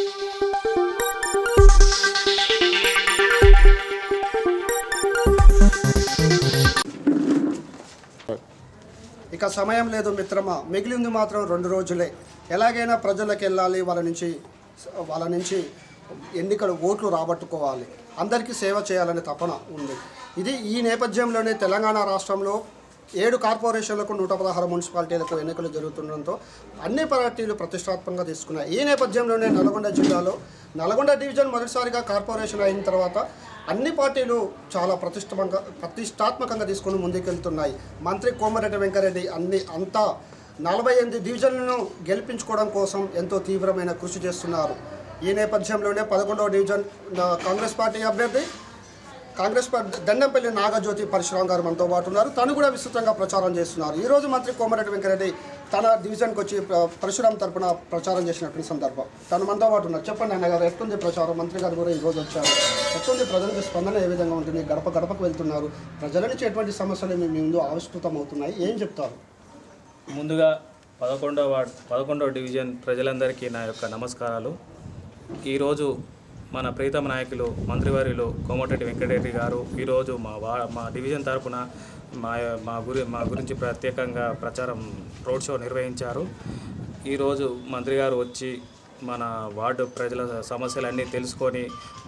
ఇక సమయం లేదు మిత్రమా, మిగిలింది మాత్రం 2 రోజులే. ఎలాగైనా ప్రజలకు వెళ్ళాలి, వాళ్ళ నుంచి ఎన్నికలు ఓట్లు రాబట్టుకోవాలి, అందరికీ సేవ చేయాలనే తపన ఉంది. ఈ నేపథ్యంలోనే తెలంగాణ రాష్ట్రంలో 7 కార్పొరేషన్లకు 116 మున్సిపాలిటీలకు ఎన్నికలు జరుగుతుండడంతో అన్ని పార్టీలు ప్రతిష్టాత్మకంగా తీసుకున్నాయి. ఈ నేపథ్యంలోనే నల్గొండ జిల్లాలో నల్గొండ డివిజన్ మొదటిసారిగా కార్పొరేషన్ అయిన తర్వాత అన్ని పార్టీలు చాలా ప్రతిష్టాత్మకంగా తీసుకుని ముందుకెళ్తున్నాయి. మంత్రి కోమరెడ్డి వెంకరెడ్డి అంతా 48 డివిజన్లను గెలిపించుకోవడం కోసం ఎంతో తీవ్రమైన కృషి చేస్తున్నారు. ఈ నేపథ్యంలోనే 11వ డివిజన్ కాంగ్రెస్ పార్టీ అభ్యర్థి దండంపల్లి నాగజ్యోతి పరశురాం గారు మనతో పాటు ఉన్నారు. తను కూడా విస్తృతంగా ప్రచారం చేస్తున్నారు. ఈరోజు మంత్రి కోమరెడ్డి వెంకరెడ్డి తన డివిజన్కి వచ్చి పరశురాం తరపున ప్రచారం చేసినటువంటి సందర్భం తను మనతో పాటు ఉన్నారు. చెప్పండి అన్నగారు, ఎట్లుంది ప్రచారం? మంత్రి గారు కూడా ఈరోజు వచ్చారు. ఎట్లుంది? ప్రజలకు స్పందన ఏ విధంగా ఉంటుంది? గడప గడపకు వెళ్తున్నారు. ప్రజల నుంచి ఎటువంటి సమస్యలు మీ ముందు ఆవిష్కృతం అవుతున్నాయి, ఏం చెప్తారు? ముందుగా 11వ డివిజన్ ప్రజలందరికీ నా యొక్క నమస్కారాలు. ఈరోజు మన ప్రీతమ నాయకులు మంత్రివర్యులు కోమటిరెడ్డి వెంకటరెడ్డి గారు ఈరోజు మా డివిజన్ తరపున మా గురించి ప్రత్యేకంగా ప్రచారం రోడ్ షో నిర్వహించారు. ఈరోజు మంత్రి గారు వచ్చి మన వార్డు ప్రజల సమస్యలన్నీ తెలుసుకొని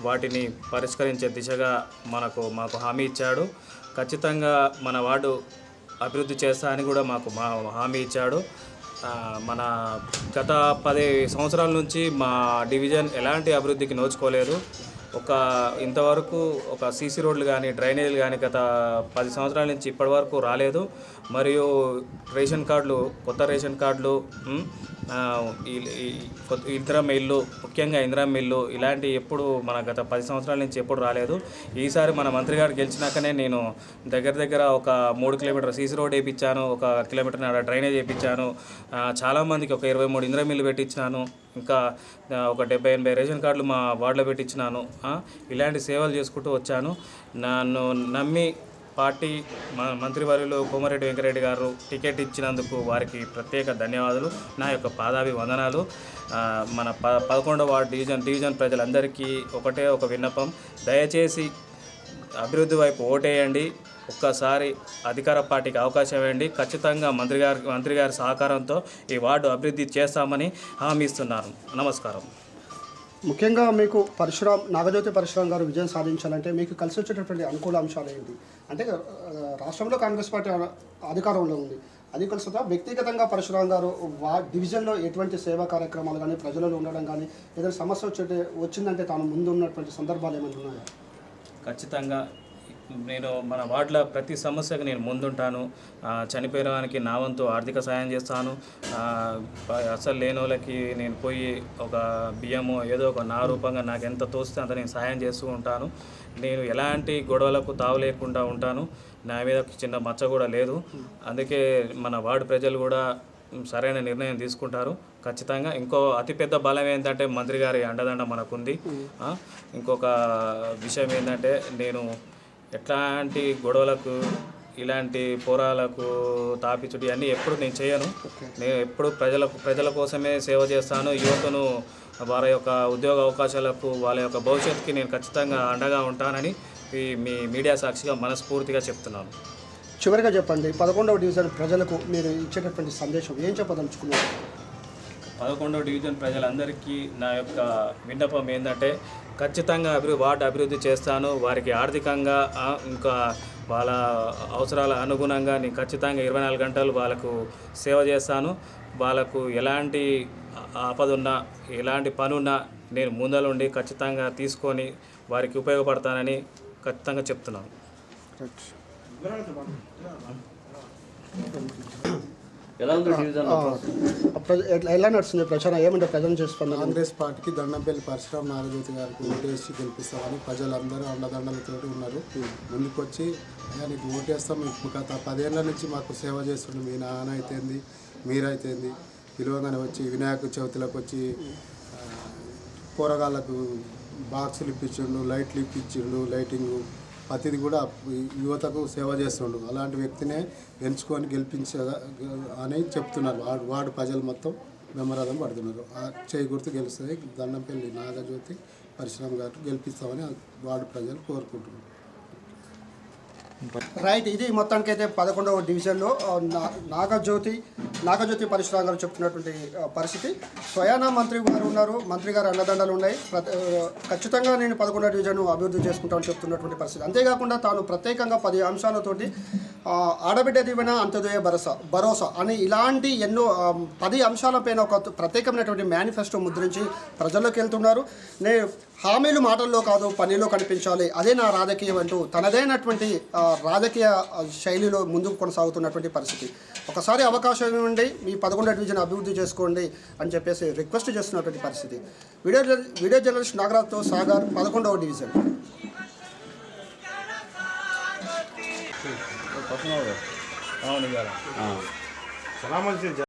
వాటిని పరిష్కరించే దిశగా మాకు హామీ ఇచ్చాడు. ఖచ్చితంగా మన వార్డు అభివృద్ధి చేస్తా అని కూడా మాకు హామీ ఇచ్చాడు. మన గత 10 సంవత్సరాల నుంచి మా డివిజన్ ఎలాంటి అభివృద్ధికి నోచుకోలేదు. ఇంతవరకు ఒక సీసీ రోడ్లు కానీ డ్రైనేజీలు కానీ గత 10 సంవత్సరాల నుంచి ఇప్పటి వరకు రాలేదు. మరియు రేషన్ కార్డులు, కొత్త రేషన్ కార్డులు, ఇందిరమ్మ ఇల్లు, ముఖ్యంగా ఇందిరమ్మ ఇల్లు ఇలాంటి ఎప్పుడు మన గత 10 సంవత్సరాల నుంచి ఎప్పుడు రాలేదు. ఈసారి మన మంత్రి గారు గెలిచినాకనే నేను దగ్గర ఒక 3 కిలోమీటర్ సీసీ రోడ్ వేయించాను, 1 కిలోమీటర్ డ్రైనేజ్ వేయించాను, చాలామందికి ఒక 23 ఇందిరమ్మ ఇల్లు పెట్టించినాను, ఇంకా ఒక 70-80 రేషన్ కార్డులు మా వార్డులో పెట్టించినాను. ఇలాంటి సేవలు చేసుకుంటూ వచ్చాను. నన్ను నమ్మి పార్టీ మంత్రివర్యులు కోమరెడ్డి వెంకరెడ్డి గారు టికెట్ ఇచ్చినందుకు వారికి ప్రత్యేక ధన్యవాదాలు, నా యొక్క పాదాభివందనాలు. మన 11వ వార్డు డివిజన్ ప్రజలందరికీ ఒకటే ఒక విన్నపం, దయచేసి అభివృద్ధి వైపు ఓటేయండి. ఒక్కసారి అధికార పార్టీకి అవకాశం ఇవ్వండి. ఖచ్చితంగా మంత్రి గారి సహకారంతో ఈ వార్డు అభివృద్ధి చేస్తామని హామీ ఇస్తున్నాను. నమస్కారం. ముఖ్యంగా మీకు నాగజ్యోతి పరశురాం గారు విజయం సాధించాలంటే మీకు కలిసి వచ్చేటటువంటి అనుకూల అంశాలు ఏంటి? అంటే రాష్ట్రంలో కాంగ్రెస్ పార్టీ అధికారంలో ఉంది, అది కలుసుతా వ్యక్తిగతంగా పరశురాం గారు డివిజన్లో ఎటువంటి సేవా కార్యక్రమాలు కానీ ప్రజలలో ఉండడం కానీ ఏదైనా సమస్య వచ్చిందంటే తాను ముందు ఉన్నటువంటి సందర్భాలు ఏమైనా ఉన్నాయా? ఖచ్చితంగా నేను మన వార్డులో ప్రతి సమస్యకు నేను ముందుంటాను. చనిపోయిన వానికి నా వంతు ఆర్థిక సాయం చేస్తాను. అసలు లేని వాళ్ళకి నేను పోయి ఒక బియ్యము ఏదో ఒక నా రూపంగా నాకు ఎంత తోస్తే అంత నేను సాయం చేస్తూ ఉంటాను. నేను ఎలాంటి గొడవలకు తావు లేకుండా ఉంటాను. నా మీద చిన్న మచ్చ కూడా లేదు. అందుకే మన వార్డు ప్రజలు కూడా సరైన నిర్ణయం తీసుకుంటారు. ఖచ్చితంగా ఇంకో అతిపెద్ద బలం ఏంటంటే మంత్రి గారి అండదండ మనకుంది. ఇంకొక విషయం ఏంటంటే నేను ఎట్లాంటి గొడవలకు, ఇలాంటి పోరాలకు, తాపిచుడి అన్నీ ఎప్పుడు నేను చేయను. నేను ఎప్పుడు ప్రజల కోసమే సేవ చేస్తాను. యువతను వారి యొక్క ఉద్యోగ అవకాశాలకు, వాళ్ళ యొక్క భవిష్యత్తుకి నేను ఖచ్చితంగా అండగా ఉంటానని మీ మీడియా సాక్షిగా మనస్ఫూర్తిగా చెప్తున్నాను. చివరిగా చెప్పండి, 11వ డివిజన్ ప్రజలకు మీరు ఇచ్చేటటువంటి సందేశం ఏం చెప్పదలుచుకున్నారు? 11వ డివిజన్ ప్రజలందరికీ నా యొక్క విన్నపం ఏంటంటే ఖచ్చితంగా వార్డు అభివృద్ధి చేస్తాను. వారికి ఆర్థికంగా ఇంకా వాళ్ళ అవసరాల అనుగుణంగా నేను ఖచ్చితంగా 24 గంటలు వాళ్ళకు సేవ చేస్తాను. వాళ్ళకు ఎలాంటి ఆపదున్నా, ఎలాంటి పనున్నా నేను ముందలుండి ఖచ్చితంగా తీసుకొని వారికి ఉపయోగపడతానని ఖచ్చితంగా చెప్తున్నాను. ఎలా నడుస్తుంది ప్రచారం? ఏమంటే ప్రజలు చేస్తున్నారు? కాంగ్రెస్ పార్టీకి దండంపల్లి పరశురాం నాగజ్యోతి గారికి ఓటేసి గెలిపిస్తామని ప్రజలందరూ అండదండలతో ఉన్నారు. ముందుకొచ్చి నీకు ఓటేస్తాం, గత 10 ఏళ్ళ నుంచి మాకు సేవ చేస్తుండే మీ నాన్న అయితేంది, మీరైతేంది, పిలువగానే వచ్చి వినాయక చవితిలకు వచ్చి కూరగాయలకు బాక్సులు ఇప్పించిండు, లైట్లు ఇప్పించిండు, లైటింగు ప్రతిది కూడా యువతకు సేవ చేస్తుండు. అలాంటి వ్యక్తినే ఎంచుకొని గెలిపించ అని చెప్తున్నారు వార్డు ప్రజలు మొత్తం. బ్రహ్మరథం పడుతున్నారు. ఆ చేయి గుర్తు గెలుస్తుంది. దండంపల్లి నాగజ్యోతి పరశురామ్ గారు గెలిపిస్తామని వార్డు ప్రజలు కోరుకుంటున్నారు. రైట్, ఇది మొత్తానికైతే 11వ డివిజన్లో నాగజ్యోతి పరశురామ్ గారు చెప్తున్నటువంటి పరిస్థితి. స్వయానా మంత్రి గారు ఉన్నారు, మంత్రి గారు అండదండలు ఉన్నాయి. ఖచ్చితంగా నేను 11వ డివిజన్ అభివృద్ధి చేసుకుంటామని చెప్తున్నటువంటి పరిస్థితి. అంతేకాకుండా తాను ప్రత్యేకంగా 10 అంశాలతోటి ఆడబిడ్డ దీవెన అంత్యోదయ భరోసా అని ఇలాంటి ఎన్నో 10 అంశాలపైన ఒక ప్రత్యేకమైనటువంటి మేనిఫెస్టో ముద్రించి ప్రజల్లోకి వెళ్తున్నారు. హామీలు మాటల్లో కాదు పనిలో కనిపించాలి, అదే నా రాజకీయం అంటూ తనదైనటువంటి రాజకీయ శైలిలో ముందుకు కొనసాగుతున్నటువంటి పరిస్థితి. ఒకసారి అవకాశం ఇవ్వండి, మీ 11వ డివిజన్ అభివృద్ధి చేసుకోండి అని చెప్పేసి రిక్వెస్ట్ చేస్తున్నటువంటి పరిస్థితి. వీడియో జర్నలిస్ట్ నాగరాజ్తో సాగర్, 11వ డివిజన్. అవును